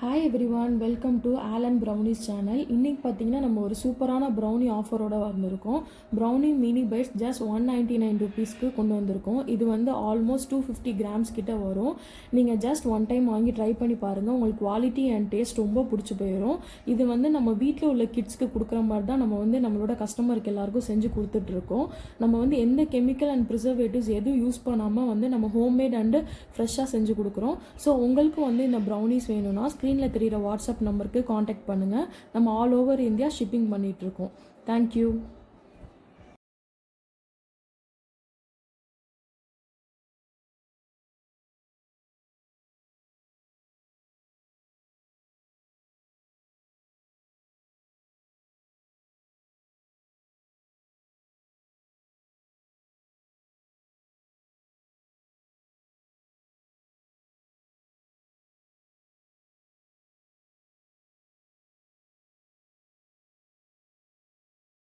Hi everyone, welcome to Alan Brownies channel. இன்றைக்கி பார்த்தீங்கன்னா நம்ம ஒரு சூப்பரான ப்ரௌனி ஆஃபரோடு வந்திருக்கோம். ப்ரௌனி மினி பைட்ஸ் ஜஸ்ட் 199 ருபீஸ்க்கு கொண்டு வந்திருக்கோம். இது வந்து ஆல்மோஸ்ட் 250 கிராம்ஸ் கிட்ட வரும். நீங்கள் ஜஸ்ட் ஒன் டைம் வாங்கி ட்ரை பண்ணி பாருங்கள். உங்களுக்கு குவாலிட்டி அண்ட் டேஸ்ட் ரொம்ப பிடிச்சி போயிடும். இது வந்து நம்ம வீட்டில் உள்ள கிட்ஸ்க்கு கொடுக்குற மாதிரி தான் நம்ம வந்து நம்மளோட கஸ்டமருக்கு எல்லாருக்கும் செஞ்சு கொடுத்துட்ருக்கோம். நம்ம வந்து எந்த கெமிக்கல் அண்ட் ப்ரிசர்வேட்டிவ்ஸ் எதுவும் யூஸ் பண்ணாமல் வந்து நம்ம ஹோம்மேட் அண்டு ஃப்ரெஷ்ஷாக செஞ்சு கொடுக்குறோம். ஸோ உங்களுக்கு வந்து இந்த ப்ரௌனிஸ் வேணும்னா ஸ்க்ரீனில் தெரிகிற வாட்ஸ்அப் நம்பருக்கு காண்டாக்ட் பண்ணுங்கள். நம்ம ஆல் ஓவர் இந்தியா ஷிப்பிங் பண்ணிகிட்ருக்கோம். தேங்க்யூ.